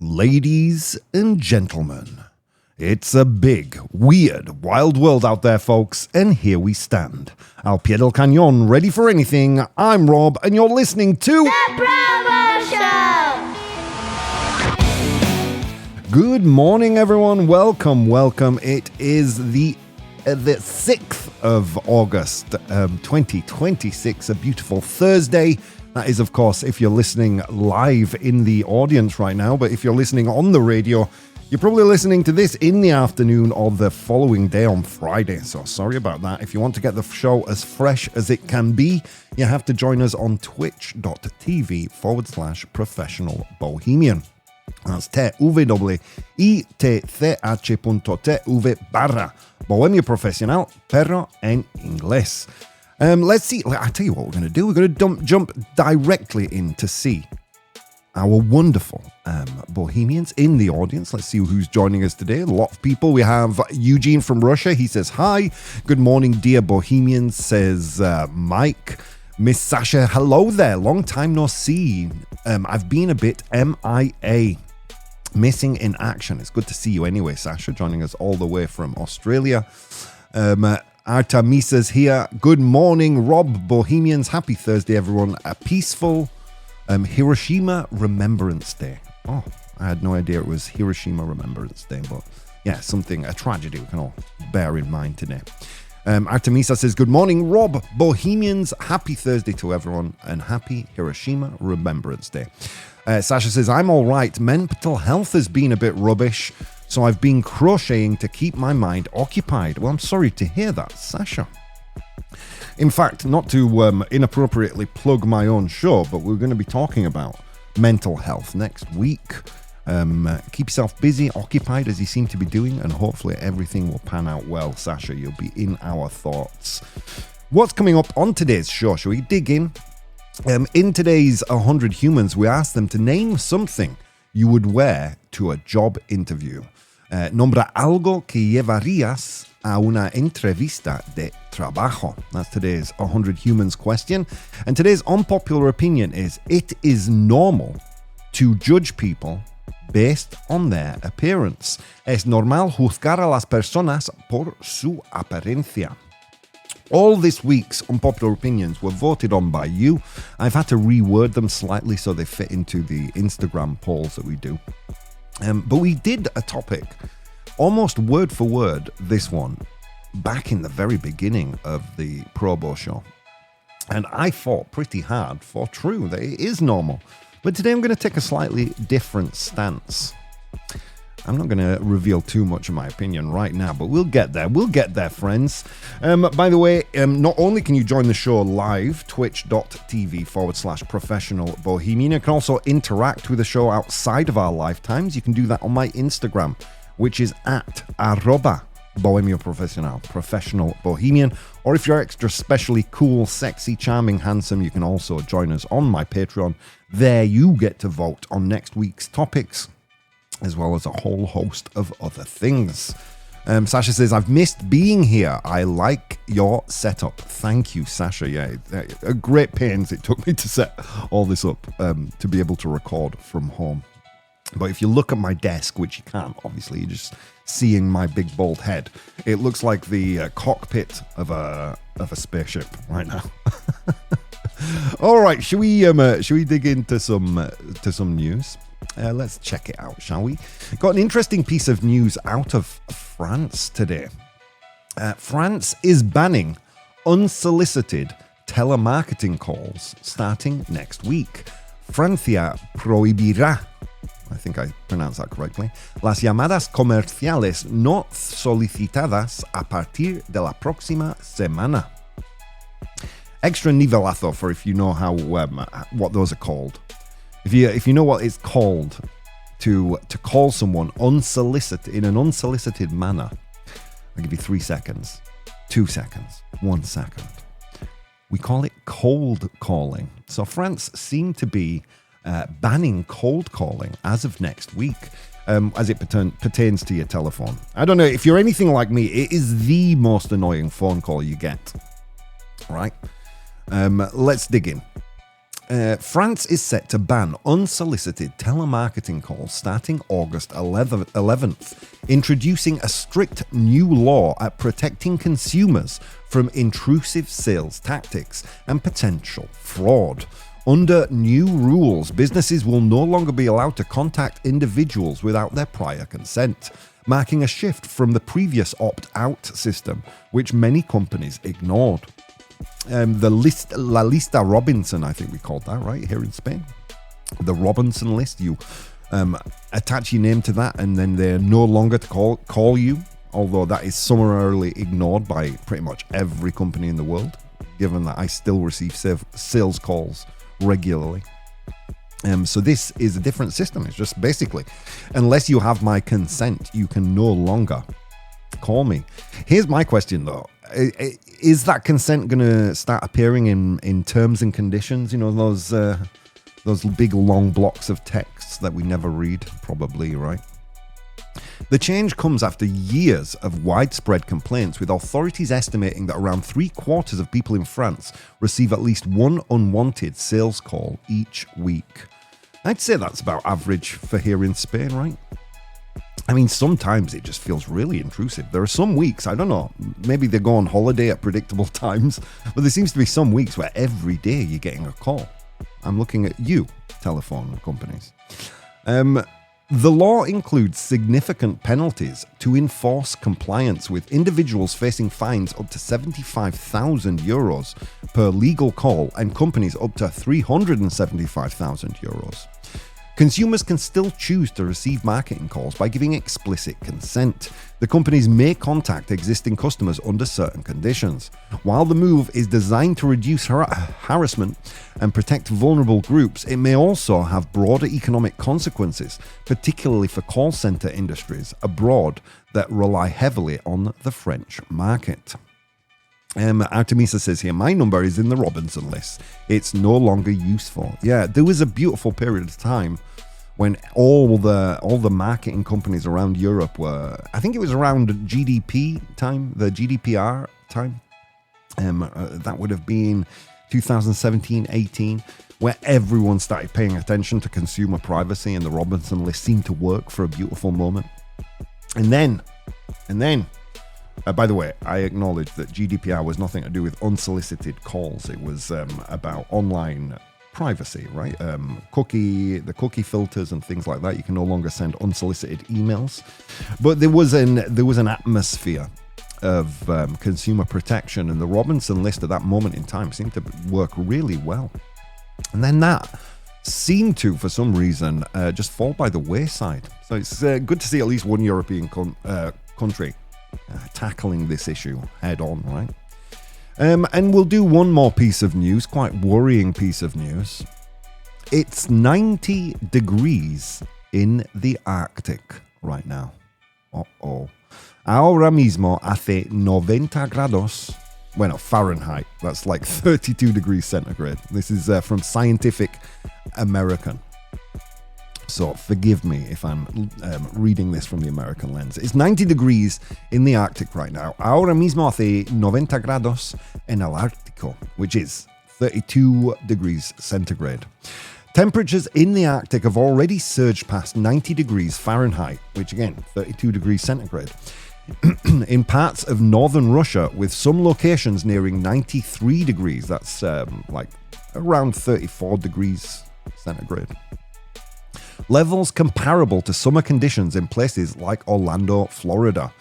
Ladies and gentlemen, it's a big, weird, wild world out there, folks, and here we stand. Al pie del cañón, ready for anything. I'm Rob, and you're listening to... The ProBoh Show! Good morning, everyone. Welcome. It is the 6th of August, 2026, a beautiful Thursday. That is, of course, if you're listening live in the audience right now, but if you're listening on the radio, you're probably listening to this in the afternoon or the following day on Friday, so sorry about that. If you want to get the show as fresh as it can be, you have to join us on twitch.tv/professional bohemian. That's twitch.tv/Bohemia Profesional, pero en inglés. Let's see. I tell you what we're going to do. We're going to jump directly in to see our wonderful Bohemians in the audience. Let's see who's joining us today. A lot of people. We have Eugene from Russia. He says, hi. Good morning, dear Bohemians, says Mike. Miss Sasha, hello there. Long time no see. I've been a bit MIA. Missing in action. It's good to see you anyway, Sasha, joining us all the way from Australia. Artemisa's here. Good morning, Rob, Bohemians. Happy Thursday, everyone. A peaceful Hiroshima Remembrance Day. Oh, I had no idea it was Hiroshima Remembrance Day, but yeah, a tragedy we can all bear in mind today. Artemisa says, good morning, Rob, Bohemians. Happy Thursday to everyone and happy Hiroshima Remembrance Day. Sasha says, I'm all right. Mental health has been a bit rubbish, so I've been crocheting to keep my mind occupied. Well, I'm sorry to hear that, Sasha. In fact, not to inappropriately plug my own show, but we're going to be talking about mental health next week. Keep yourself busy, occupied, as you seem to be doing, and hopefully everything will pan out well, Sasha. You'll be in our thoughts. What's coming up on today's show? Shall we dig in? In today's 100 Humans, we asked them to name something you would wear to a job interview. Nombra algo que llevarías a una entrevista de trabajo. That's today's 100 Humans question. And today's unpopular opinion is, it is normal to judge people based on their appearance. Es normal juzgar a las personas por su apariencia. All this week's unpopular opinions were voted on by you. I've had to reword them slightly so they fit into the Instagram polls that we do. But we did a topic, almost word for word, this one, back in the very beginning of the ProBoh Show. And I fought pretty hard for true, that it is normal. But today I'm going to take a slightly different stance. I'm not going to reveal too much of my opinion right now, but we'll get there. We'll get there, friends. By the way, not only can you join the show live, twitch.tv/professional bohemian, you can also interact with the show outside of our lifetimes. You can do that on my Instagram, which is at @Bohemia Profesional, professional bohemian. Or if you're extra specially cool, sexy, charming, handsome, you can also join us on my Patreon. There you get to vote on next week's topics, as well as a whole host of other things. Sasha says, I've missed being here. I like your setup. Thank you, Sasha. Yeah, a great pains it took me to set all this up to be able to record from home. But if you look at my desk, which you can't, obviously, you're just seeing my big bald head. It looks like the cockpit of a spaceship right now. All right, should we dig into some news? Let's check it out, shall we? Got an interesting piece of news out of France today. France is banning unsolicited telemarketing calls starting next week. Francia prohibirá, I think I pronounced that correctly, las llamadas comerciales no solicitadas a partir de la próxima semana. Extra nivelazo for if you know how what those are called. If you know what it's called to call someone unsolicited in an unsolicited manner, I'll give you 3 seconds, 2 seconds, 1 second. We call it cold calling. So France seem to be banning cold calling as of next week, as it pertains to your telephone. I don't know if you're anything like me. It is the most annoying phone call you get. Right? Let's dig in. France is set to ban unsolicited telemarketing calls starting August 11th, introducing a strict new law at protecting consumers from intrusive sales tactics and potential fraud. Under new rules, businesses will no longer be allowed to contact individuals without their prior consent, marking a shift from the previous opt-out system, which many companies ignored. La Lista Robinson, I think we called that, right, here in Spain. The Robinson list, you attach your name to that and then they're no longer to call you, although that is summarily ignored by pretty much every company in the world, given that I still receive sales calls regularly. So this is a different system. It's just basically, unless you have my consent, you can no longer call me. Here's my question though. Is that consent going to start appearing in terms and conditions? You know, those big long blocks of text that we never read, probably, right? The change comes after years of widespread complaints, with authorities estimating that around 3/4 of people in France receive at least one unwanted sales call each week. I'd say that's about average for here in Spain, right? I mean, sometimes it just feels really intrusive. There are some weeks, I don't know, maybe they go on holiday at predictable times, but there seems to be some weeks where every day you're getting a call. I'm looking at you, telephone companies. The law includes significant penalties to enforce compliance, with individuals facing fines up to 75,000 euros per legal call and companies up to 375,000 euros. Consumers can still choose to receive marketing calls by giving explicit consent. The companies may contact existing customers under certain conditions. While the move is designed to reduce harassment and protect vulnerable groups, it may also have broader economic consequences, particularly for call center industries abroad that rely heavily on the French market. Artemisa says here, my number is in the Robinson list. It's no longer useful. Yeah, there was a beautiful period of time when all the marketing companies around Europe were, I think it was around GDP time, the GDPR time. That would have been 2017-18, where everyone started paying attention to consumer privacy, and the Robinson list seemed to work for a beautiful moment. And then, by the way, I acknowledge that GDPR was nothing to do with unsolicited calls. It was about online privacy, right? The cookie filters and things like that. You can no longer send unsolicited emails. But there was an atmosphere of consumer protection, and the Robinson list at that moment in time seemed to work really well. And then that seemed to, for some reason, just fall by the wayside. So it's good to see at least one European country tackling this issue head on, right? And we'll do one more piece of news, quite worrying piece of news. It's 90 degrees in the Arctic right now. Uh-oh. Ahora mismo hace 90 grados. Bueno, Fahrenheit. That's like 32 degrees centigrade. This is from Scientific American. So forgive me if I'm reading this from the American lens. It's 90 degrees in the Arctic right now. Ahora mismo hace 90 grados en el Ártico, which is 32 degrees centigrade. Temperatures in the Arctic have already surged past 90 degrees Fahrenheit, which again, 32 degrees centigrade, in parts of northern Russia, with some locations nearing 93 degrees. That's like around 34 degrees centigrade. Levels comparable to summer conditions in places like Orlando, Florida.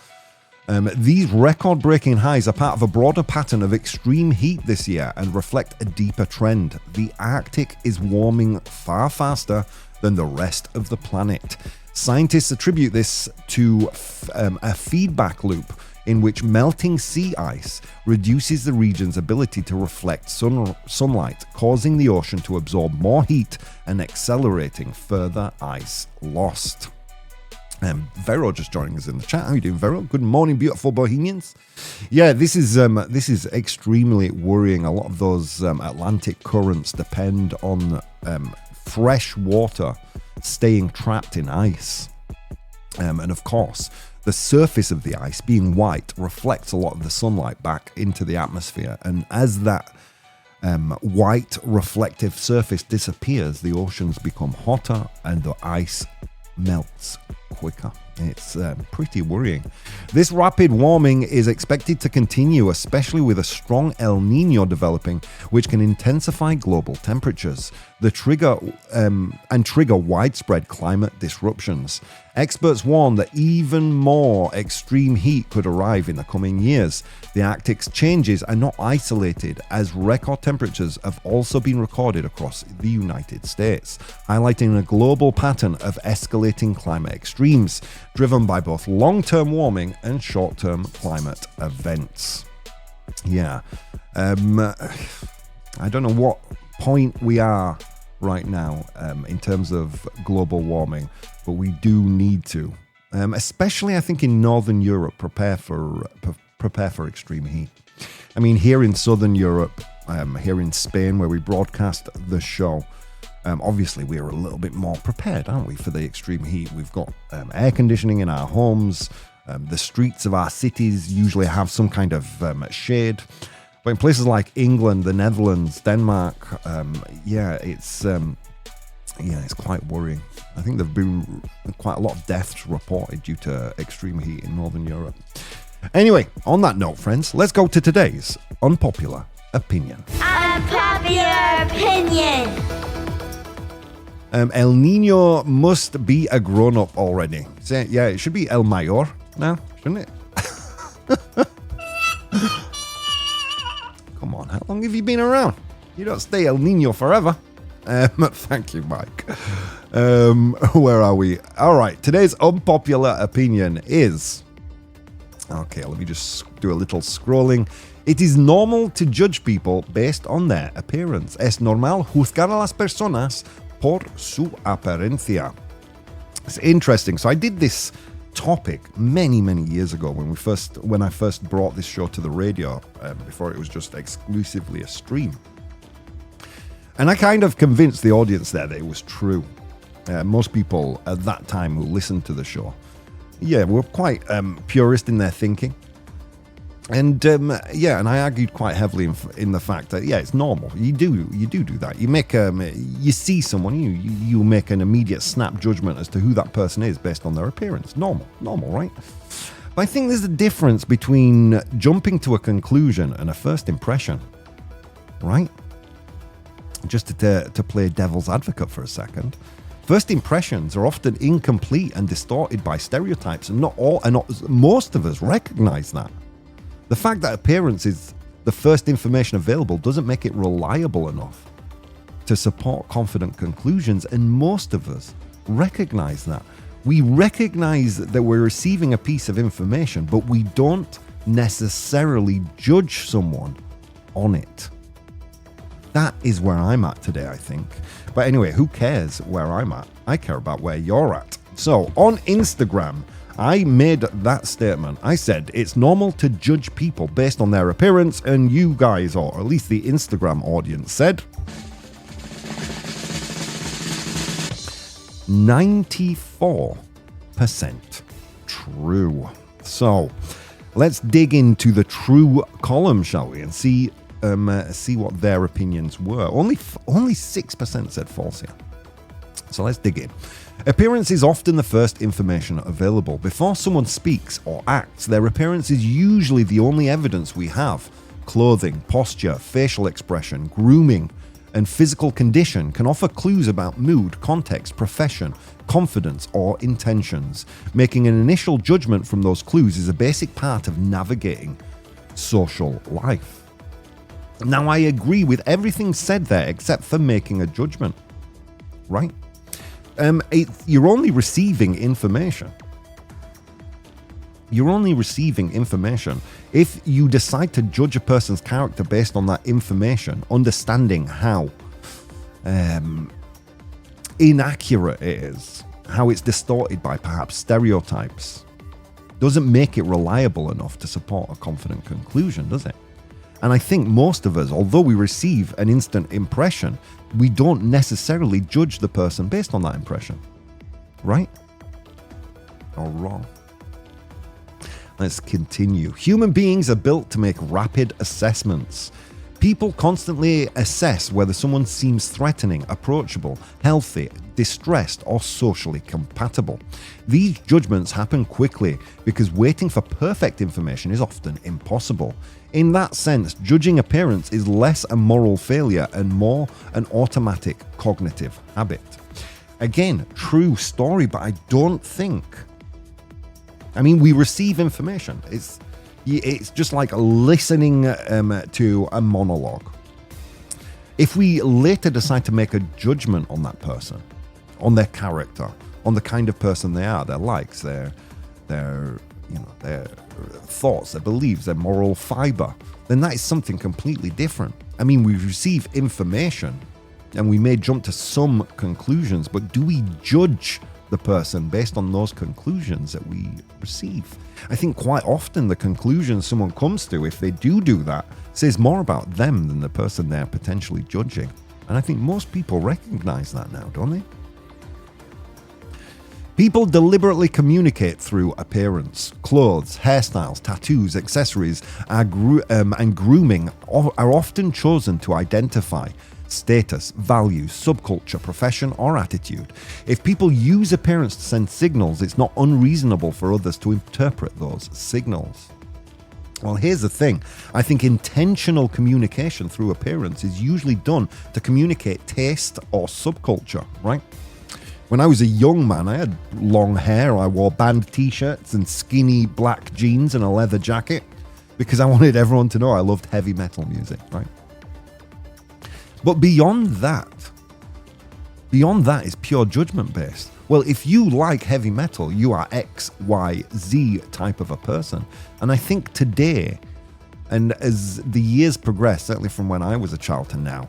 These record-breaking highs are part of a broader pattern of extreme heat this year and reflect a deeper trend. The Arctic is warming far faster than the rest of the planet. Scientists attribute this to a feedback loop in which melting sea ice reduces the region's ability to reflect sunlight, causing the ocean to absorb more heat and accelerating further ice lost. Vero just joining us in the chat. How are you doing, Vero? Good morning, beautiful Bohemians. Yeah, this is extremely worrying. A lot of those Atlantic currents depend on fresh water staying trapped in ice. And of course, the surface of the ice, being white, reflects a lot of the sunlight back into the atmosphere. And as that white reflective surface disappears, the oceans become hotter and the ice melts quicker. It's pretty worrying. This rapid warming is expected to continue, especially with a strong El Nino developing, which can intensify global temperatures, trigger widespread climate disruptions. Experts warn that even more extreme heat could arrive in the coming years. The Arctic's changes are not isolated, as record temperatures have also been recorded across the United States, highlighting a global pattern of escalating climate extremes, driven by both long-term warming and short-term climate events. Yeah, I don't know what point we are right now in terms of global warming, but we do need to, especially I think in Northern Europe, prepare for extreme heat. I mean, here in Southern Europe, here in Spain, where we broadcast the show, obviously we're a little bit more prepared, aren't we, for the extreme heat? We've got air conditioning in our homes. The streets of our cities usually have some kind of shade. But in places like England, the Netherlands, Denmark, it's quite worrying. I think there have been quite a lot of deaths reported due to extreme heat in Northern Europe. Anyway, on that note, friends, let's go to today's unpopular opinion. Unpopular opinion. El Nino must be a grown-up already. Yeah, it should be El Mayor now, shouldn't it? Come on, how long have you been around? You don't stay El Nino forever. Thank you, Mike. Where are we? All right, today's unpopular opinion is... Okay, let me just do a little scrolling. It is normal to judge people based on their appearance. Es normal juzgar a las personas por su apariencia. It's interesting. So I did this topic many years ago when I first brought this show to the radio, before it was just exclusively a stream. And I kind of convinced the audience there that it was true. Most people at that time who listened to the show, were quite purist in their thinking. And and I argued quite heavily in the fact that it's normal. You do that. You make you see someone, you make an immediate snap judgment as to who that person is based on their appearance. Normal, right? But I think there's a difference between jumping to a conclusion and a first impression, right? Just to play devil's advocate for a second. First impressions are often incomplete and distorted by stereotypes, and most of us recognize that. The fact that appearance is the first information available doesn't make it reliable enough to support confident conclusions, and most of us recognize that. We recognize that we're receiving a piece of information, but we don't necessarily judge someone on it. That is where I'm at today, I think. But anyway, who cares where I'm at? I care about where you're at. So on Instagram, I made that statement. I said it's normal to judge people based on their appearance, and you guys, or at least the Instagram audience, said 94% true. So let's dig into the true column, shall we, and see what their opinions were. Only 6% said false here. So let's dig in. Appearance is often the first information available. Before someone speaks or acts, their appearance is usually the only evidence we have. Clothing, posture, facial expression, grooming, and physical condition can offer clues about mood, context, profession, confidence, or intentions. Making an initial judgment from those clues is a basic part of navigating social life. Now, I agree with everything said there except for making a judgment, right? You're only receiving information. You're only receiving information if you decide to judge a person's character based on that information, understanding how inaccurate it is, how it's distorted by perhaps stereotypes. Doesn't make it reliable enough to support a confident conclusion, does it? And I think most of us, although we receive an instant impression, we don't necessarily judge the person based on that impression. Right? Or wrong? Let's continue. Human beings are built to make rapid assessments. People constantly assess whether someone seems threatening, approachable, healthy, distressed, or socially compatible. These judgments happen quickly because waiting for perfect information is often impossible. In that sense, judging appearance is less a moral failure and more an automatic cognitive habit. Again, true story, but I don't think... we receive information. It's just like listening to a monologue. If we later decide to make a judgment on that person, on their character, on the kind of person they are, their likes, their thoughts, their beliefs, their moral fiber, then that is something completely different. We receive information and we may jump to some conclusions, but do we judge the person based on those conclusions that we receive? I think quite often the conclusion someone comes to, if they do that, says more about them than the person they're potentially judging. And I think most people recognize that now, don't they? People deliberately communicate through appearance. Clothes, hairstyles, tattoos, accessories, and grooming are often chosen to identify status, values, subculture, profession, or attitude. If people use appearance to send signals, it's not unreasonable for others to interpret those signals. Well, here's the thing. I think intentional communication through appearance is usually done to communicate taste or subculture, right? When I was a young man, I had long hair, I wore band t-shirts and skinny black jeans and a leather jacket because I wanted everyone to know I loved heavy metal music, right? But beyond that is pure judgment based. Well, if you like heavy metal, you are X, Y, Z type of a person. And I think today, and as the years progress, certainly from when I was a child to now,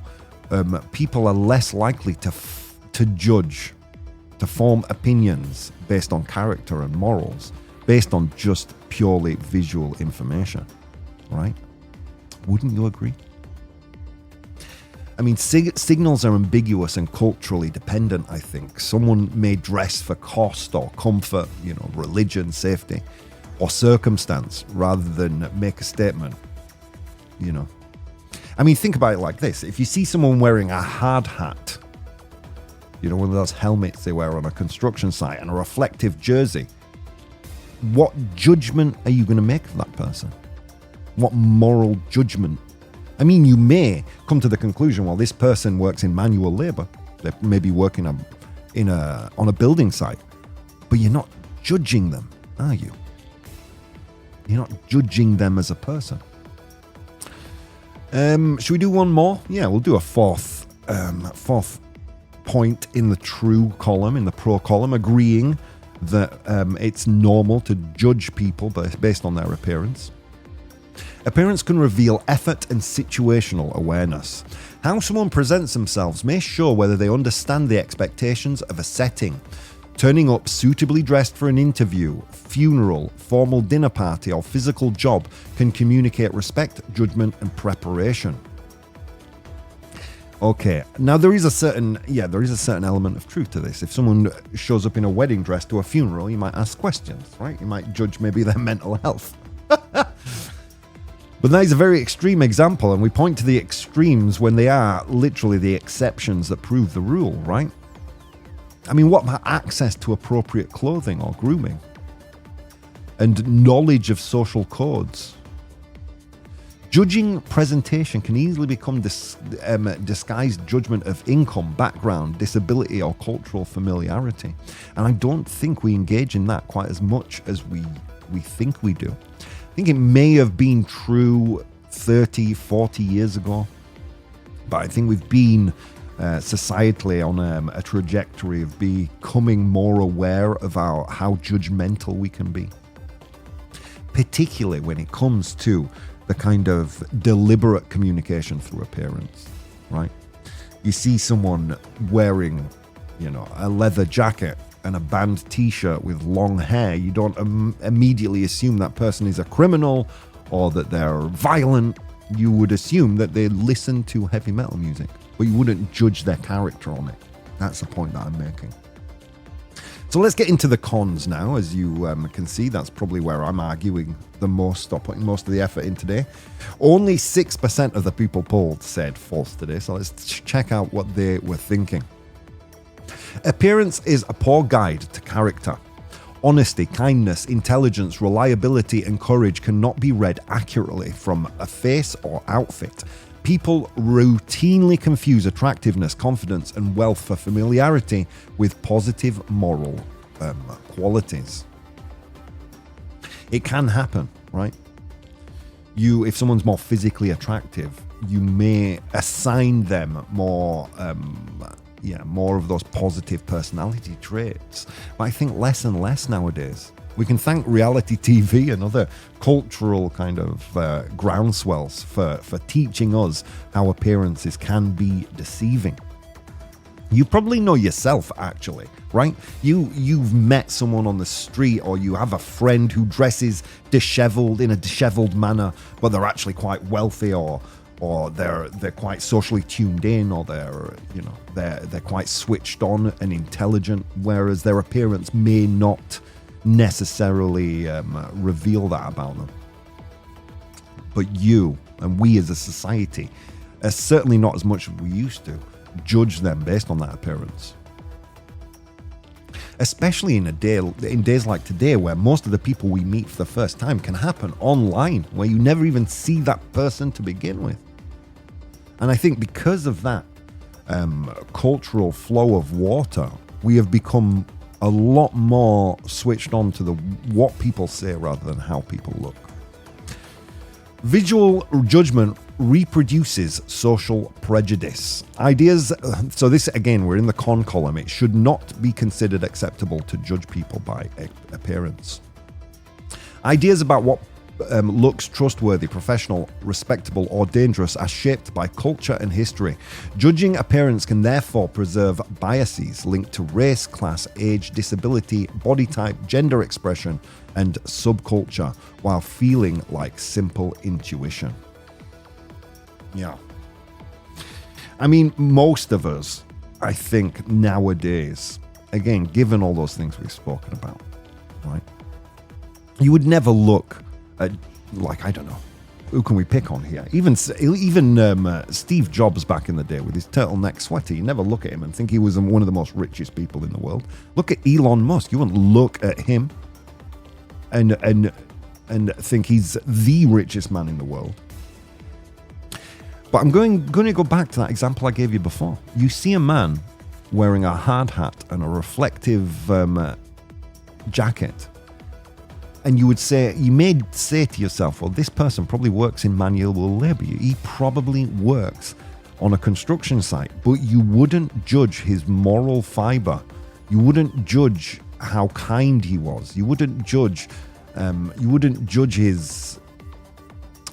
people are less likely to judge, to form opinions based on character and morals, based on just purely visual information, right? Wouldn't you agree? Signals are ambiguous and culturally dependent, I think. Someone may dress for cost or comfort, religion, safety, or circumstance rather than make a statement, think about it like this. If you see someone wearing a hard hat, one of those helmets they wear on a construction site, and a reflective jersey, what judgment are you going to make of that person? What moral judgment? You may come to the conclusion, well, this person works in manual labor. They may be working on a building site, but you're not judging them, are you? You're not judging them as a person. Should we do one more? Yeah, we'll do a fourth point in the true column, in the pro column, agreeing that it's normal to judge people based on their appearance. Appearance can reveal effort and situational awareness. How someone presents themselves may show whether they understand the expectations of a setting. Turning up suitably dressed for an interview, funeral, formal dinner party, or physical job can communicate respect, judgment, and preparation. Okay, now there is a certain element of truth to this. If someone shows up in a wedding dress to a funeral, you might ask questions, right? You might judge maybe their mental health. But that is a very extreme example, and we point to the extremes when they are literally the exceptions that prove the rule, right? What about access to appropriate clothing or grooming? And knowledge of social codes? Judging presentation can easily become disguised judgment of income, background, disability, or cultural familiarity. And I don't think we engage in that quite as much as we think we do. I think it may have been true 30, 40 years ago, but I think we've been societally on a trajectory of becoming more aware of how judgmental we can be, particularly when it comes to the kind of deliberate communication through appearance, right? You see someone wearing, a leather jacket and a band t-shirt with long hair, you don't immediately assume that person is a criminal or that they're violent. You would assume that they listen to heavy metal music, but you wouldn't judge their character on it. That's the point that I'm making. So let's get into the cons now. As you can see, that's probably where I'm arguing the most or putting most of the effort in today. Only 6% of the people polled said false today. So let's check out what they were thinking. Appearance is a poor guide to character. Honesty, kindness, intelligence, reliability, and courage cannot be read accurately from a face or outfit. People routinely confuse attractiveness, confidence, and wealth for familiarity with positive moral qualities. It can happen, right? If someone's more physically attractive, you may assign them more of those positive personality traits. But I think less and less nowadays. We can thank reality TV and other cultural kind of groundswells for teaching us how appearances can be deceiving. You probably know yourself, actually, right? You've met someone on the street, or you have a friend who dresses disheveled in a disheveled manner, but they're actually quite wealthy, or they're quite socially tuned in, or they're quite switched on and intelligent, whereas their appearance may not necessarily reveal that about them. But you and we as a society are certainly not as much as we used to judge them based on that appearance. Especially in days like today, where most of the people we meet for the first time can happen online, where you never even see that person to begin with. And I think because of that cultural flow of water, we have become a lot more switched on to what people say rather than how people look. Visual judgment reproduces social prejudice. Ideas, so this again, we're in the con column. It should not be considered acceptable to judge people by appearance. Ideas about what looks trustworthy, professional, respectable, or dangerous are shaped by culture and history. Judging appearance can therefore preserve biases linked to race, class, age, disability, body type, gender expression, and subculture, while feeling like simple intuition. Yeah. I mean, most of us, I think nowadays, again, given all those things we've spoken about, right? You would never look at, like, I don't know, who can we pick on here? Even Steve Jobs back in the day with his turtleneck sweater, you never look at him and think he was one of the most richest people in the world. Look at Elon Musk. You wouldn't look at him and think he's the richest man in the world. But I'm going to go back to that example I gave you before. You see a man wearing a hard hat and a reflective jacket, and you may say to yourself, well, this person probably works in manual labor. He probably works on a construction site, but you wouldn't judge his moral fiber. You wouldn't judge how kind he was. You wouldn't judge his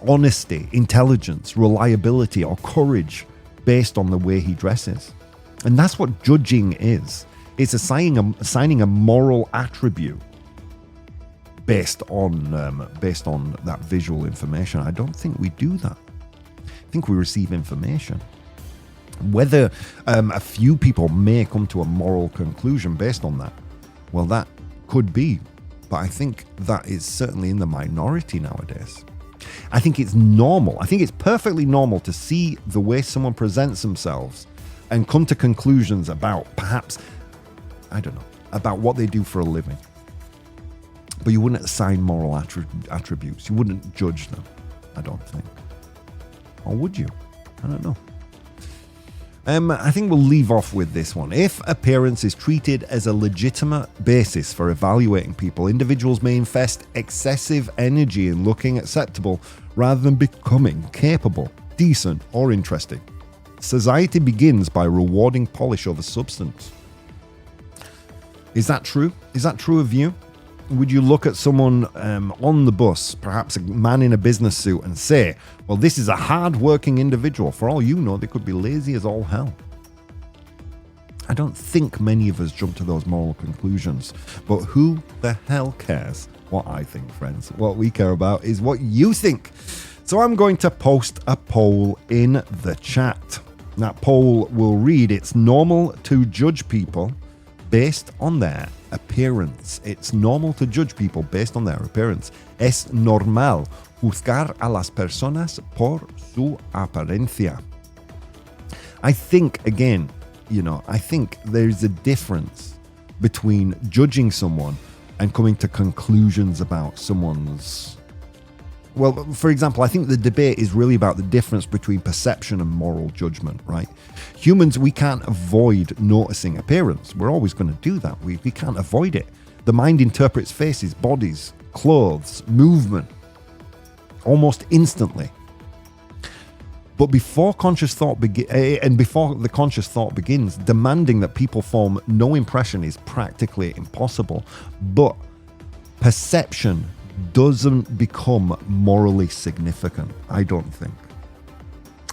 honesty, intelligence, reliability, or courage based on the way he dresses. And that's what judging is. It's assigning a moral attribute based on that visual information. I don't think we do that. I think we receive information. Whether a few people may come to a moral conclusion based on that, well, that could be. But I think that is certainly in the minority nowadays. I think it's normal. I think it's perfectly normal to see the way someone presents themselves and come to conclusions about perhaps, I don't know, about what they do for a living. But you wouldn't assign moral attributes. You wouldn't judge them, I don't think. Or would you? I don't know. I think we'll leave off with this one. If appearance is treated as a legitimate basis for evaluating people, individuals may invest excessive energy in looking acceptable rather than becoming capable, decent, or interesting. Society begins by rewarding polish over substance. Is that true? Is that true of you? Would you look at someone on the bus, perhaps a man in a business suit, and say, well, this is a hard-working individual. For all you know, they could be lazy as all hell. I don't think many of us jump to those moral conclusions. But who the hell cares what I think, friends? What we care about is what you think. So I'm going to post a poll in the chat. That poll will read, it's normal to judge people based on their appearance. It's normal to judge people based on their appearance. Es normal juzgar a las personas por su apariencia. I think, again, I think there's a difference between judging someone and coming to conclusions about someone's... Well, for example, I think the debate is really about the difference between perception and moral judgment, right? Humans, we can't avoid noticing appearance. We're always going to do that. We can't avoid it. The mind interprets faces, bodies, clothes, movement almost instantly. But before conscious thought before the conscious thought begins, demanding that people form no impression is practically impossible. But perception doesn't become morally significant, I don't think.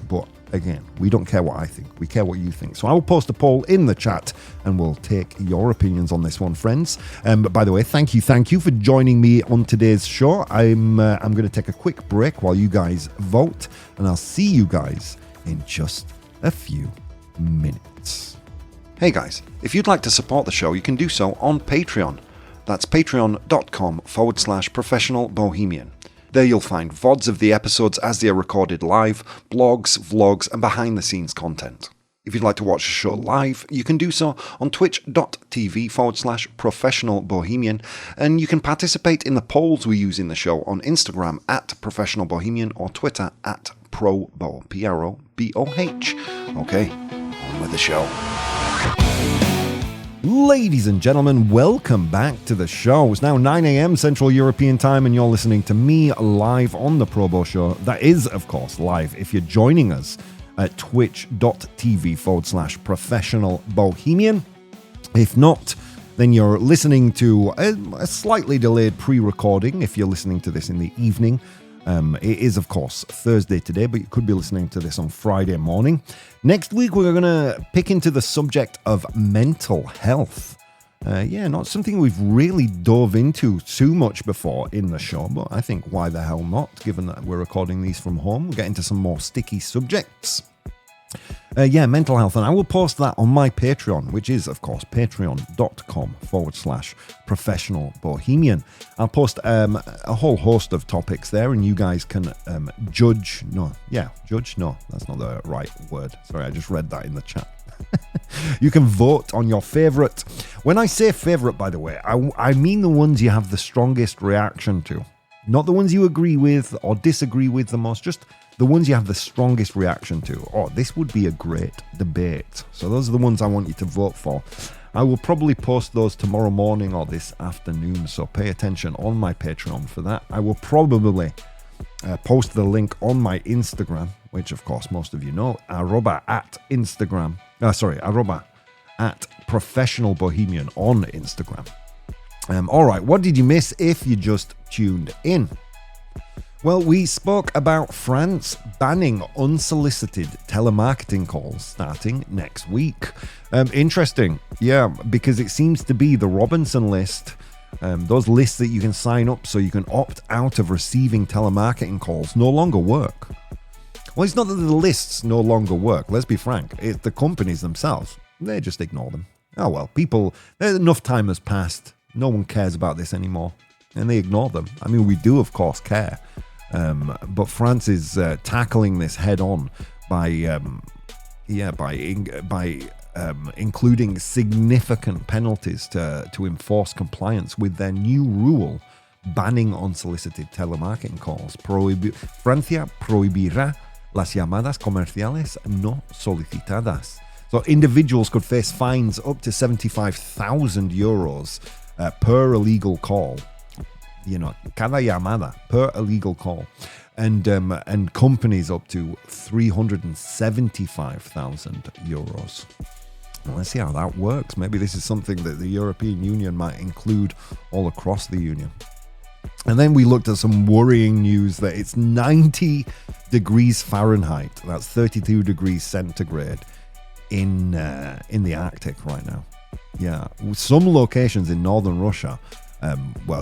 But again, we don't care what I think. We care what you think. So I will post a poll in the chat and we'll take your opinions on this one, friends. But by the way, thank you for joining me on today's show. I'm going to take a quick break while you guys vote, and I'll see you guys in just a few minutes. Hey guys, if you'd like to support the show, you can do so on Patreon. That's patreon.com/professional bohemian. There you'll find VODs of the episodes as they are recorded live, blogs, vlogs, and behind-the-scenes content. If you'd like to watch the show live, you can do so on twitch.tv/professional bohemian, and you can participate in the polls we use in the show on Instagram @professional bohemian or Twitter @ProBoh, PROBOH. Okay, on with the show. Ladies and gentlemen, welcome back to the show. It's now 9 a.m. Central European Time, and you're listening to me live on the ProBoh Show. That is, of course, live if you're joining us at twitch.tv/professional bohemian. If not, then you're listening to a slightly delayed pre-recording if you're listening to this in the evening. It is, of course, Thursday today, but you could be listening to this on Friday morning. Next week, we're going to pick into the subject of mental health. Not something we've really dove into too much before in the show, but I think why the hell not, given that we're recording these from home. We'll get into some more sticky subjects. Mental health, and I will post that on my Patreon, which is, of course, patreon.com/professional bohemian. I'll post a whole host of topics there, and you guys can judge. No, that's not the right word. Sorry, I just read that in the chat. You can vote on your favorite. When I say favorite, by the way, I mean the ones you have the strongest reaction to, not the ones you agree with or disagree with the most, just the ones you have the strongest reaction to. Oh, this would be a great debate. So those are the ones I want you to vote for. I will probably post those tomorrow morning or this afternoon, so pay attention on my Patreon for that. I will probably post the link on my Instagram, which of course most of you know, arroba at professional bohemian on Instagram. All right, what did you miss if you just tuned in? Well, we spoke about France banning unsolicited telemarketing calls starting next week. Interesting, because it seems to be the Robinson list, those lists that you can sign up so you can opt out of receiving telemarketing calls, no longer work. Well, it's not that the lists no longer work, let's be frank. It's the companies themselves. They just ignore them. Oh well, enough time has passed. No one cares about this anymore. And they ignore them. I mean, we do, of course, care. But France is tackling this head on by including significant penalties to enforce compliance with their new rule banning unsolicited telemarketing calls. Francia prohibirá las llamadas comerciales no solicitadas. So individuals could face fines up to 75,000 euros per illegal call. Cada llamada per illegal call, and companies up to 375,000 euros. Well, let's see how that works. Maybe this is something that the European Union might include all across the Union. And then we looked at some worrying news that it's 90 degrees Fahrenheit, that's 32 degrees centigrade, in the Arctic right now. Yeah, some locations in northern Russia.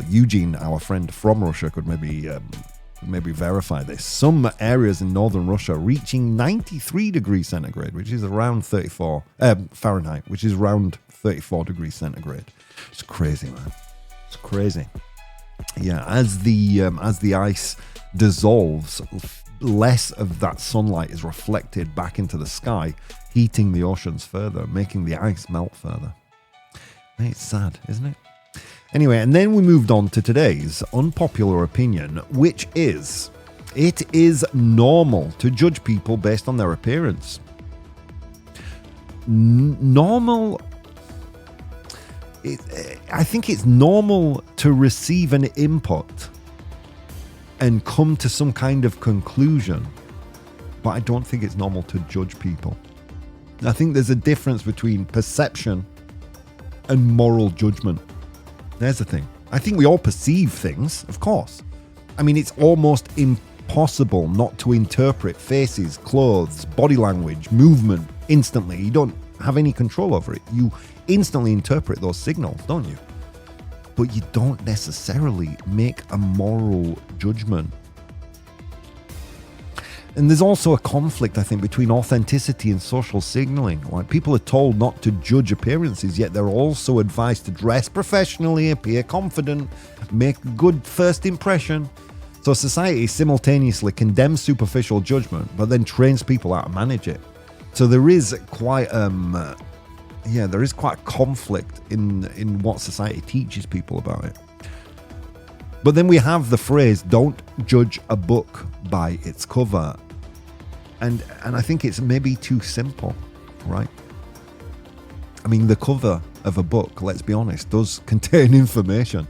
Eugene, our friend from Russia, could maybe maybe verify this. Some areas in northern Russia reaching 93 degrees centigrade, which is around 34 Fahrenheit, which is around 34 degrees centigrade. It's crazy, man. It's crazy. Yeah, as the ice dissolves, less of that sunlight is reflected back into the sky, heating the oceans further, making the ice melt further. It's sad, isn't it? Anyway, and then we moved on to today's unpopular opinion, which is, it is normal to judge people based on their appearance. I think it's normal to receive an input and come to some kind of conclusion, but I don't think it's normal to judge people. I think there's a difference between perception and moral judgment. There's the thing. I think we all perceive things, of course. I mean, it's almost impossible not to interpret faces, clothes, body language, movement instantly. You don't have any control over it. You instantly interpret those signals, don't you? But you don't necessarily make a moral judgment. And there's also a conflict, I think, between authenticity and social signaling. Like, people are told not to judge appearances, yet they're also advised to dress professionally, appear confident, make a good first impression. So society simultaneously condemns superficial judgment, but then trains people how to manage it. So there is quite quite conflict in what society teaches people about it. But then we have the phrase, don't judge a book by its cover. And I think it's maybe too simple, right? I mean, the cover of a book, let's be honest, does contain information.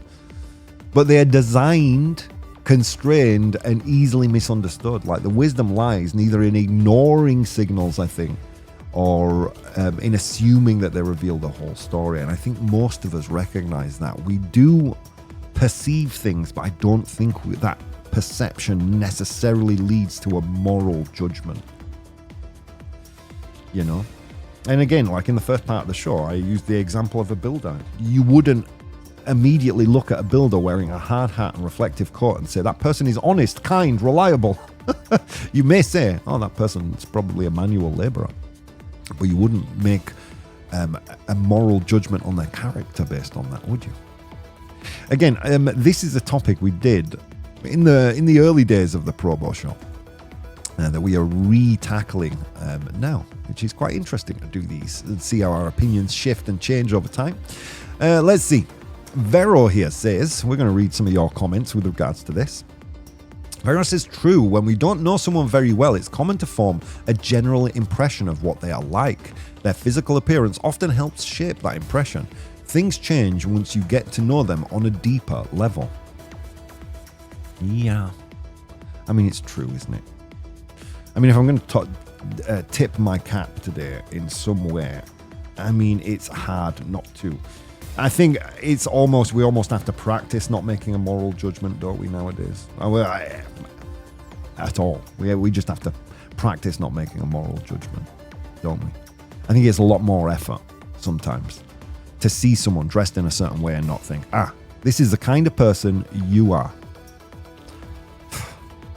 But they are designed, constrained, and easily misunderstood. Like, the wisdom lies neither in ignoring signals, I think, or in assuming that they reveal the whole story. And I think most of us recognize that. We do perceive things, but I don't think that perception necessarily leads to a moral judgment. You know? And again, like in the first part of the show, I used the example of a builder. You wouldn't immediately look at a builder wearing a hard hat and reflective coat and say, that person is honest, kind, reliable. You may say, oh, that person's probably a manual laborer. But you wouldn't make a moral judgment on their character based on that, would you? Again, this is a topic we did in the early days of the ProBoh Show that we are re-tackling now, which is quite interesting to do these and see how our opinions shift and change over time. Let's see. Vero here says, we're going to read some of your comments with regards to this. Vero says, true, when we don't know someone very well, it's common to form a general impression of what they are like. Their physical appearance often helps shape that impression. Things change once you get to know them on a deeper level. Yeah. I mean, it's true, isn't it? I mean, if I'm going to tip my cap today in some way, I mean, it's hard not to. I think we almost have to practice not making a moral judgment, don't we, nowadays? At all. We just have to practice not making a moral judgment, don't we? I think it's a lot more effort sometimes to see someone dressed in a certain way and not think, this is the kind of person you are.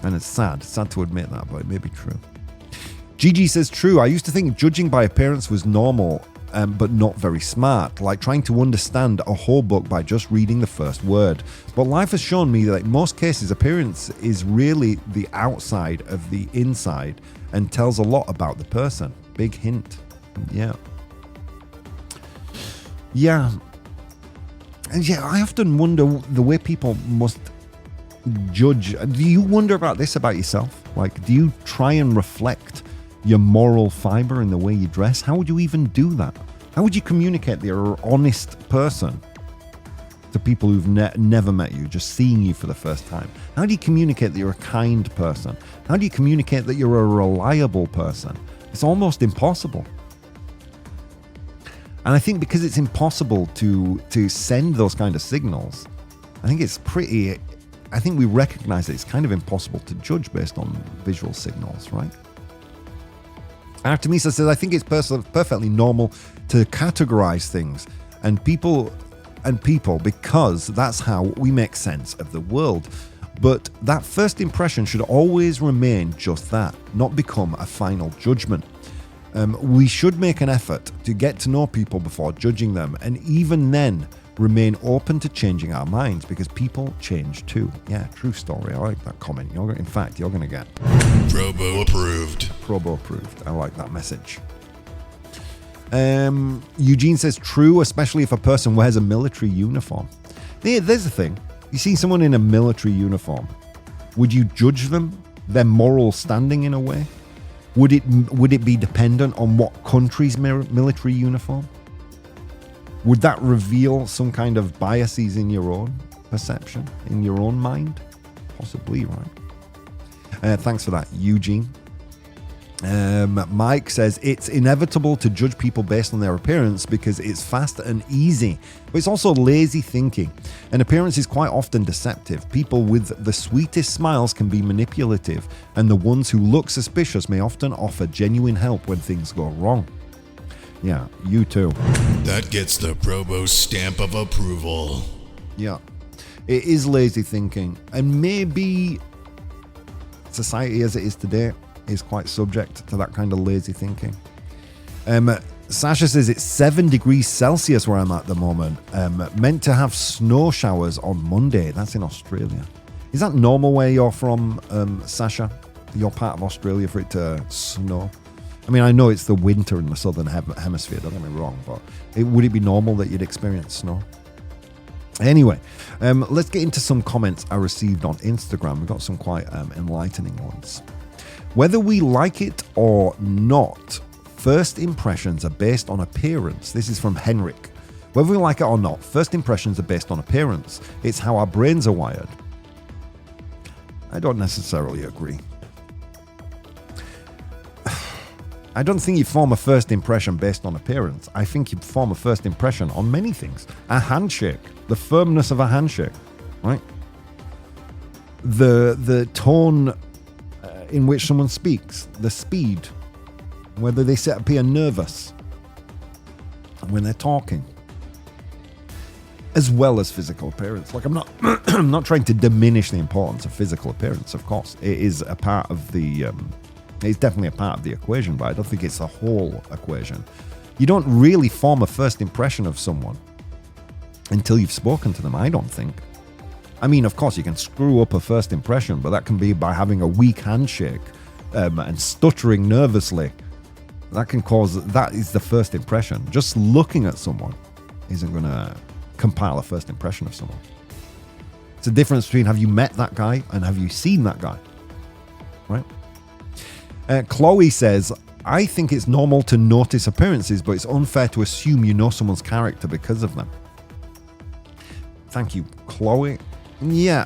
And it's sad to admit that, but it may be true. Gigi says, true, I used to think judging by appearance was normal, but not very smart, like trying to understand a whole book by just reading the first word. But life has shown me that in most cases, appearance is really the outside of the inside and tells a lot about the person. Big hint. Yeah. Yeah. And yeah, I often wonder the way people must judge. Do you wonder about this about yourself? Like, do you try and reflect your moral fiber in the way you dress? How would you even do that? How would you communicate that you're an honest person to people who've never met you, just seeing you for the first time? How do you communicate that you're a kind person? How do you communicate that you're a reliable person? It's almost impossible. And I think because it's impossible to send those kind of signals, I think we recognize that it's kind of impossible to judge based on visual signals, right? Artemisa says, I think it's perfectly normal to categorize things and people because that's how we make sense of the world. But that first impression should always remain just that, not become a final judgment. We should make an effort to get to know people before judging them, and even then remain open to changing our minds, because people change too. Yeah, true story. I like that comment. In fact, you're going to get ProBoh approved. ProBoh approved. I like that message. Eugene says true, especially if a person wears a military uniform. There's the thing. You see someone in a military uniform, would you judge them, their moral standing in a way? Would it be dependent on what country's military uniform? Would that reveal some kind of biases in your own perception, in your own mind? Possibly, right? Thanks for that, Eugene. Mike says it's inevitable to judge people based on their appearance because it's fast and easy, but it's also lazy thinking. An appearance is quite often deceptive. People with the sweetest smiles can be manipulative, and the ones who look suspicious may often offer genuine help when things go wrong. Yeah, you too. That gets the ProBoh stamp of approval. Yeah, it is lazy thinking, and maybe society as it is today is quite subject to that kind of lazy thinking. Sasha says it's 7 degrees Celsius where I'm at the moment. Meant to have snow showers on Monday. That's in Australia. Is that normal where you're from, Sasha? You're part of Australia for it to snow? I mean, I know it's the winter in the southern hemisphere, don't get me wrong, but would it be normal that you'd experience snow? Anyway, let's get into some comments I received on Instagram. We've got some quite enlightening ones. Whether we like it or not, first impressions are based on appearance. This is from Henrik. Whether we like it or not, first impressions are based on appearance. It's how our brains are wired. I don't necessarily agree. I don't think you form a first impression based on appearance. I think you form a first impression on many things. A handshake, the firmness of a handshake, right? The tone in which someone speaks, the speed, whether they appear nervous when they're talking, as well as physical appearance. Like, I'm not trying to diminish the importance of physical appearance. Of course, it is a part of the. It's definitely a part of the equation, but I don't think it's a whole equation. You don't really form a first impression of someone until you've spoken to them, I don't think. I mean, of course, you can screw up a first impression, but that can be by having a weak handshake and stuttering nervously. That is the first impression. Just looking at someone isn't going to compile a first impression of someone. It's a difference between have you met that guy and have you seen that guy, right? Chloe says, I think it's normal to notice appearances, but it's unfair to assume you know someone's character because of them. Thank you, Chloe. Yeah,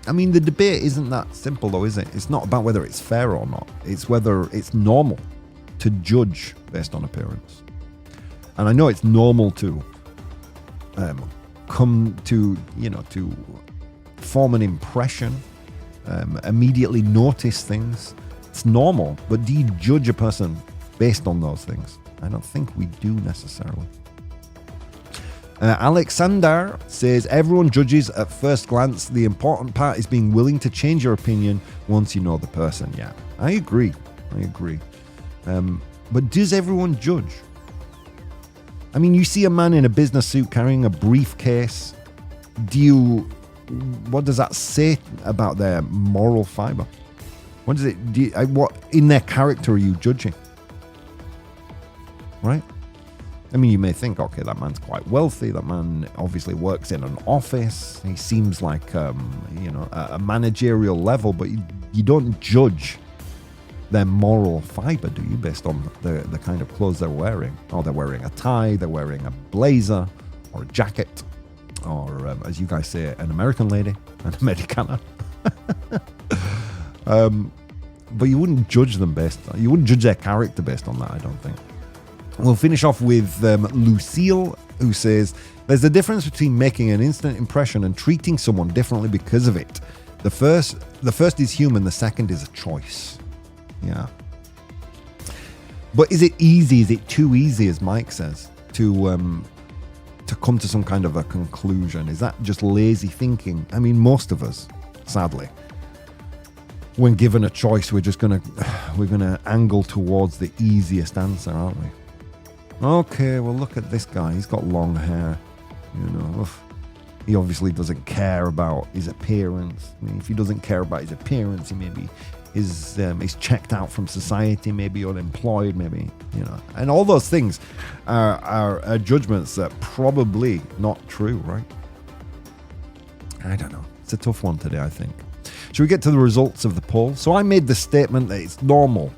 I mean, the debate isn't that simple though, is it? It's not about whether it's fair or not. It's whether it's normal to judge based on appearance. And I know it's normal to come to, to form an impression, immediately notice things. It's normal, but do you judge a person based on those things? I don't think we do necessarily. Alexander says, everyone judges at first glance. The important part is being willing to change your opinion once you know the person. Yeah, I agree. But does everyone judge? I mean, you see a man in a business suit carrying a briefcase. What does that say about their moral fiber? What does it? What in their character are you judging? Right? I mean, you may think, okay, that man's quite wealthy. That man obviously works in an office. He seems like, a managerial level, but you don't judge their moral fiber, do you, based on the kind of clothes they're wearing? Oh, they're wearing a tie, they're wearing a blazer or a jacket, or as you guys say, an American lady, an Americana. But you wouldn't judge them you wouldn't judge their character based on that, I don't think. We'll finish off with Lucille, who says, there's a difference between making an instant impression and treating someone differently because of it. The first is human, the second is a choice. Yeah. But is it easy? Is it too easy, as Mike says, to come to some kind of a conclusion? Is that just lazy thinking? I mean, most of us sadly. When given a choice, we're gonna angle towards the easiest answer, aren't we? Okay, well, look at this guy. He's got long hair. He obviously doesn't care about his appearance. I mean, if he doesn't care about his appearance, he maybe is checked out from society, maybe unemployed, maybe, and all those things are judgments that probably not true, right? I don't know. It's a tough one today, I think. Should we get to the results of the poll? So I made the statement that it's normal.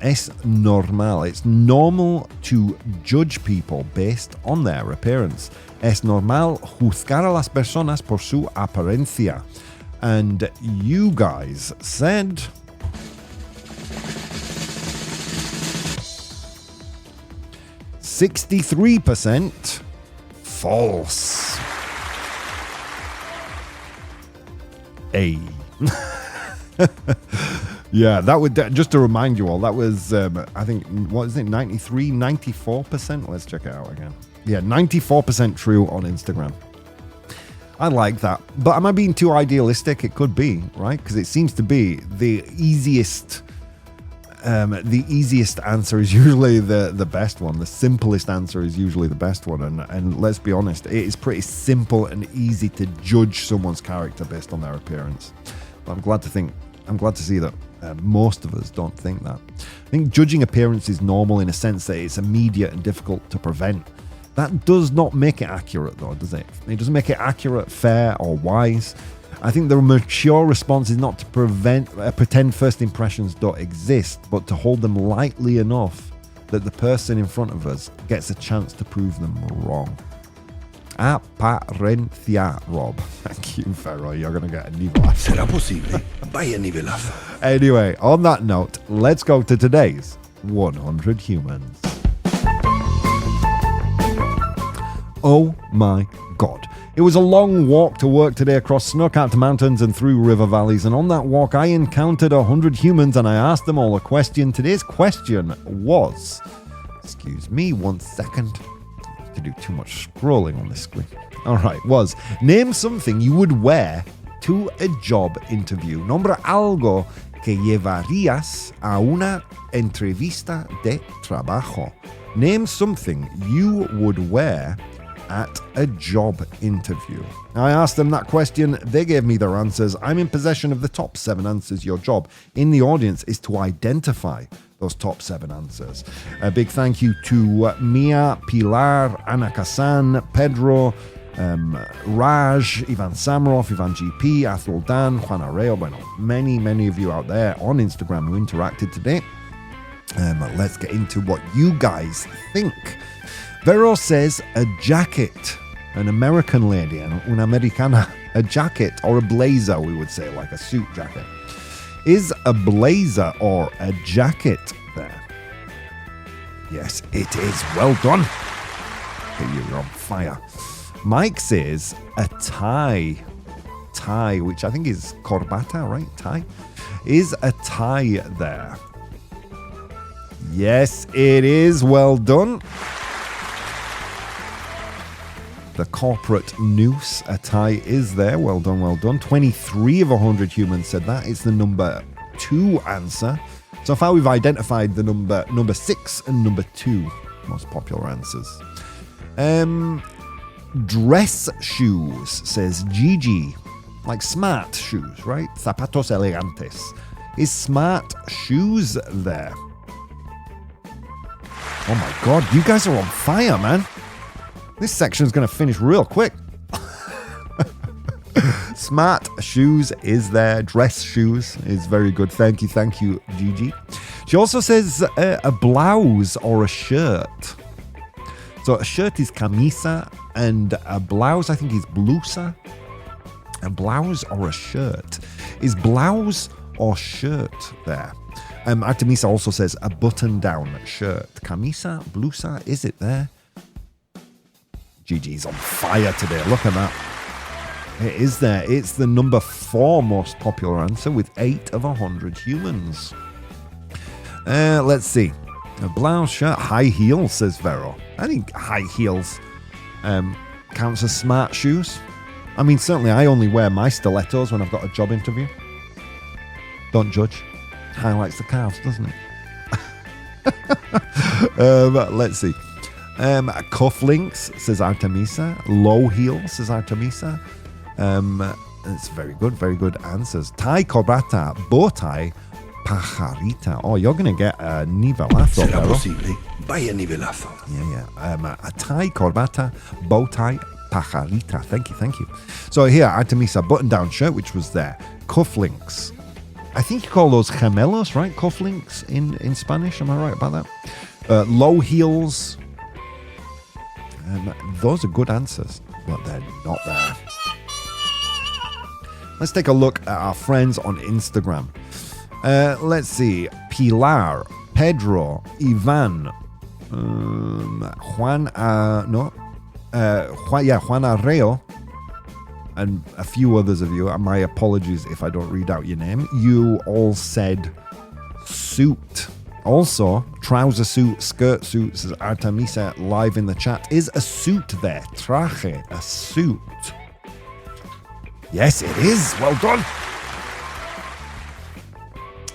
Es normal. It's normal to judge people based on their appearance. Es normal juzgar a las personas por su apariencia. And you guys said 63% false. Hey. Yeah, that would, just to remind you all, that was, I think, what is it, 93, 94%? Let's check it out again. Yeah, 94% true on Instagram. I like that. But am I being too idealistic? It could be, right? Because it seems to be the easiest answer is usually the best one. The simplest answer is usually the best one. And let's be honest, it is pretty simple and easy to judge someone's character based on their appearance. But I'm glad to see that most of us don't think that. I think judging appearance is normal in a sense that it's immediate and difficult to prevent. That does not make it accurate, though, does it? It doesn't make it accurate, fair, or wise. I think the mature response is not to pretend first impressions don't exist, but to hold them lightly enough that the person in front of us gets a chance to prove them wrong. Apariencia, Rob. Thank you, Ferro. You're going to get a nivelazo. ¿Será posible? Vaya nivelazo. Anyway, on that note, let's go to today's 100 Humans. Oh my God. It was a long walk to work today across snow-capped mountains and through river valleys, and on that walk I encountered 100 humans and I asked them all a question. Today's question was, excuse me 1 second, to do too much scrolling on this screen. Alright, was, name something you would wear to a job interview. Nombra algo que llevarías a una entrevista de trabajo. Name something you would wear at a job interview. I asked them that question. They gave me their answers. I'm in possession of the top 7 answers. Your job in the audience is to identify those top 7 answers. A big thank you to Mia, Pilar, Ana Kasan, Pedro, Raj, Ivan Samarov, Ivan GP, Athol Dan, Juan Arreo, bueno, many of you out there on Instagram who interacted today. Let's get into what you guys think. Vero says a jacket, an American lady, una americana, a jacket or a blazer, we would say, like a suit jacket. Is a blazer or a jacket there? Yes, it is. Well done. Okay, you're on fire. Mike says a tie, which I think is corbata, right? Tie. Is a tie there? Yes, it is. Well done. The corporate noose, a tie is there. Well done, well done. 23 of 100 humans said that. It's the number 2 answer. So far we've identified the number 6 and number 2 most popular answers. Dress shoes, says Gigi. Like smart shoes, right? Zapatos elegantes. Is smart shoes there? Oh my God, you guys are on fire, man. This section's going to finish real quick. Smart shoes is there. Dress shoes is very good. Thank you, Gigi. She also says a blouse or a shirt. So a shirt is camisa and a blouse, I think, is blusa. A blouse or a shirt. Is blouse or shirt there? Artemisa also says a button-down shirt. Camisa, blusa, is it there? Gigi's on fire today. Look at that. It is there. It's the number 4 most popular answer with 8 of 100 humans. Let's see. A blouse, shirt, high heels, says Vero. I think high heels counts as smart shoes. I mean, certainly I only wear my stilettos when I've got a job interview. Don't judge. Highlights the calves, doesn't it? Let's see. Cufflinks, says Artemisa. Low heel, says Artemisa. It's very good answers. Tie corbata, bow tie, pajarita. Oh, you're going to get a nivelazo. ¿Será posible? Vaya nivelazo. Yeah. A tie corbata, bow tie, pajarita. Thank you. So here, Artemisa, button-down shirt, which was there. Cufflinks. I think you call those gemelos, right? Cufflinks in Spanish. Am I right about that? Low heels. Those are good answers, but they're not there. Let's take a look at our friends on Instagram. Let's see. Pilar, Pedro, Ivan, Juan Arreo, and a few others of you. My apologies if I don't read out your name. You all said suit. Also, trouser suit, skirt suit, says Artemisa live in the chat. Is a suit there? Traje, a suit. Yes, it is. Well done.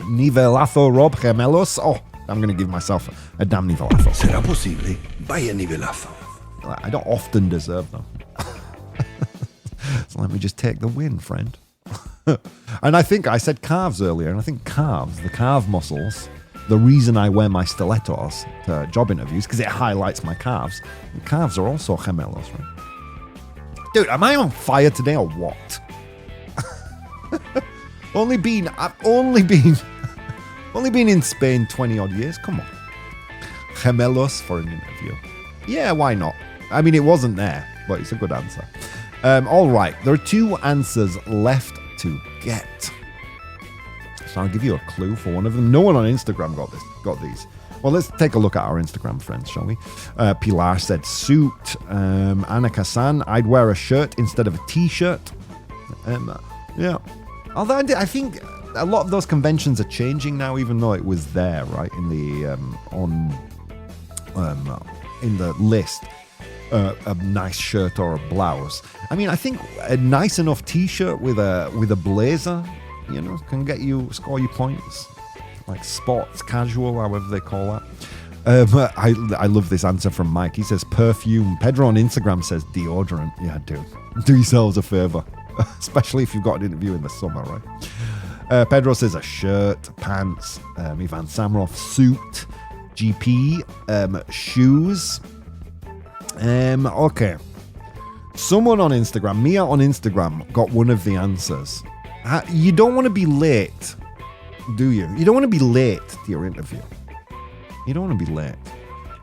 Nivelazo, Rob, gemelos. Oh, I'm going to give myself a damn nivelazo. ¿Será posible? Vaya nivelazo. I don't often deserve them. So let me just take the win, friend. And I think I said calves earlier, and I think calves, the calf muscles, the reason I wear my stilettos to job interviews, because it highlights my calves. And calves are also gemelos, right? Dude, am I on fire today or what? I've only been in Spain 20 odd years. Come on. Gemelos for an interview. Yeah, why not? I mean, it wasn't there, but it's a good answer. All right, there are 2 answers left to get. So I'll give you a clue for one of them. No one on Instagram got these. Well, let's take a look at our Instagram friends, shall we? Pilar said suit. Annika-san, I'd wear a shirt instead of a t-shirt. Yeah. Although I think a lot of those conventions are changing now, even though it was there, right, in the in the list. A nice shirt or a blouse. I mean, I think a nice enough t-shirt with a blazer, can score you points. Like sports casual, however they call that. I love this answer from Mike. He says perfume. Pedro on Instagram says deodorant. Yeah, do yourselves a favor, especially if you've got an interview in the summer, right? Pedro says a shirt, pants. Ivan Samroff, suit. GP, shoes. Okay. Someone on Instagram, Mia on Instagram, got one of the answers. You don't want to be late, do you? You don't want to be late to your interview. You don't want to be late.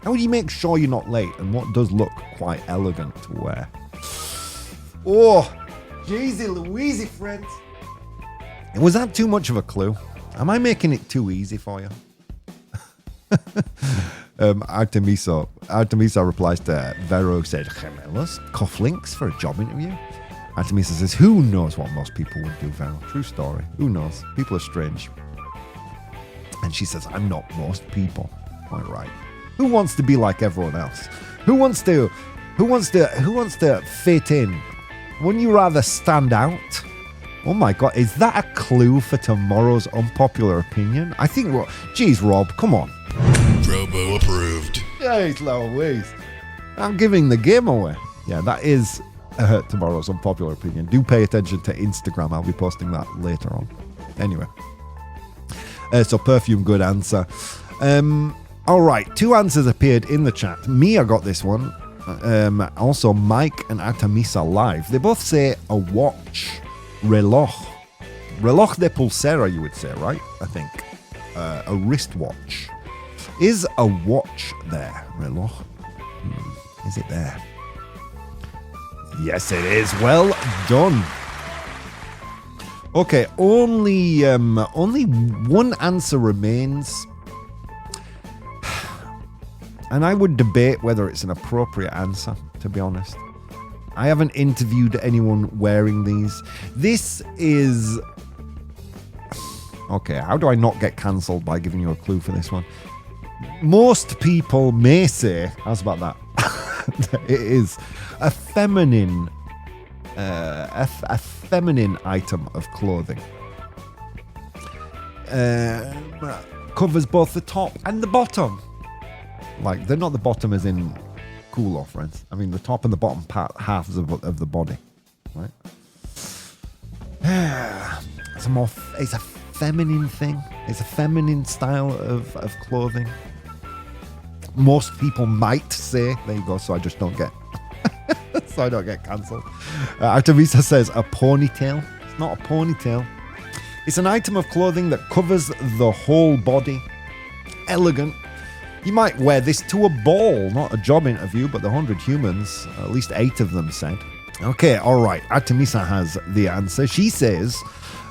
How do you make sure you're not late and what does look quite elegant to wear? Oh, Jeezy Louise, friends. Was that too much of a clue? Am I making it too easy for you? Artemisa replies to Vero, said gemelos, cufflinks for a job interview. Artemisa says, who knows what most people would do, Vero? True story. Who knows? People are strange. And she says, I'm not most people. Quite right. Who wants to be like everyone else? Who wants to fit in? Wouldn't you rather stand out? Oh my God, is that a clue for tomorrow's unpopular opinion? I think, geez, Rob, come on. ProBoh approved. Jeez Louise. I'm giving the game away. Yeah, that is tomorrow's unpopular opinion. Do pay attention to Instagram. I'll be posting that later on. Anyway. So perfume, good answer. All right, 2 answers appeared in the chat. Mia got this one. Also, Mike and Artemisa live. They both say a watch. Reloj. Reloj de pulsera, you would say, right? I think. A wristwatch. Is a watch there? Reloj. Is it there? Yes, it is. Well done. Okay, only one answer remains. And I would debate whether it's an appropriate answer, to be honest. I haven't interviewed anyone wearing these. This is... Okay, how do I not get cancelled by giving you a clue for this one? Most people may say... How's about that? It is a feminine a feminine item of clothing. Covers both the top and the bottom. Like, they're not the bottom as in cool off, friends. I mean the top and the bottom halves of the body, right? It's a feminine thing. It's a feminine style of clothing. Most people might say, there you go, so I just don't get cancelled. Artemisa says a ponytail. It's not a ponytail. It's an item of clothing that covers the whole body. Elegant. You might wear this to a ball, not a job interview, but the 100 humans, at least 8 of them said. Okay, all right. Artemisa has the answer. She says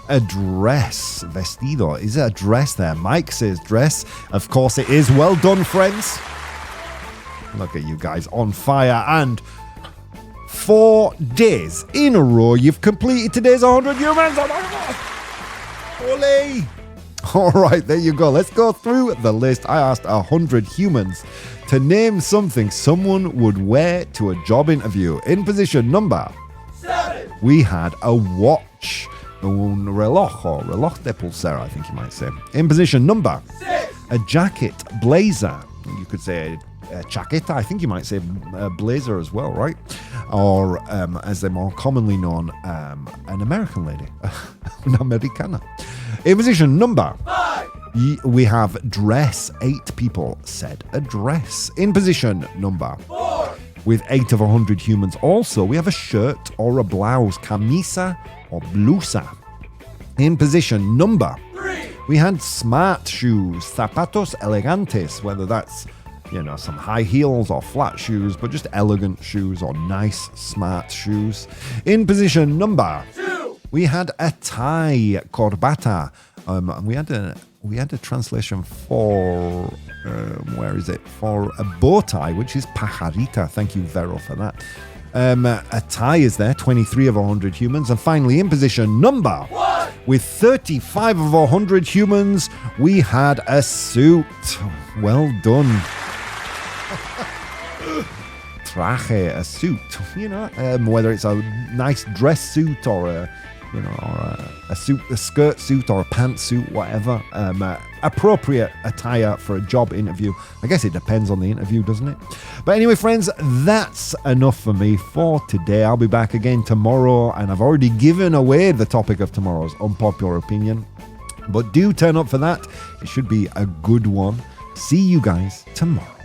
a dress. Vestido. Is it a dress there? Mike says dress. Of course it is. Well done, friends. Look at you guys on fire. And 4 days in a row, you've completed today's 100 humans. Ole! All right, there you go. Let's go through the list. I asked 100 humans to name something someone would wear to a job interview. In position number 7, we had a watch. Un reloj, or reloj de pulsera, I think you might say. In position number 6, a jacket, blazer. You could say a chaqueta. I think you might say a blazer as well, right? Or, as they're more commonly known, an American lady, an Americana. In position number 5, we have dress. 8 people said a dress. In position number 4, with 8 of 100 humans also, we have a shirt or a blouse, camisa or blusa. In position number 3, we had smart shoes, zapatos elegantes, whether that's, you know, some high heels or flat shoes, but just elegant shoes or nice, smart shoes. In position number 2, we had a tie, corbata. We had a translation for, where is it? For a bow tie, which is pajarita. Thank you, Vero, for that. A tie is there, 23 of 100 humans. And finally, in position number 1, with 35 of 100 humans, we had a suit. Well done. Traje, a suit, you know, whether it's a nice dress suit or a suit, a skirt suit or a pantsuit, whatever. Appropriate attire for a job interview. I guess it depends on the interview, doesn't it? But anyway, friends, that's enough for me for today. I'll be back again tomorrow, and I've already given away the topic of tomorrow's unpopular opinion. But do turn up for that. It should be a good one. See you guys tomorrow.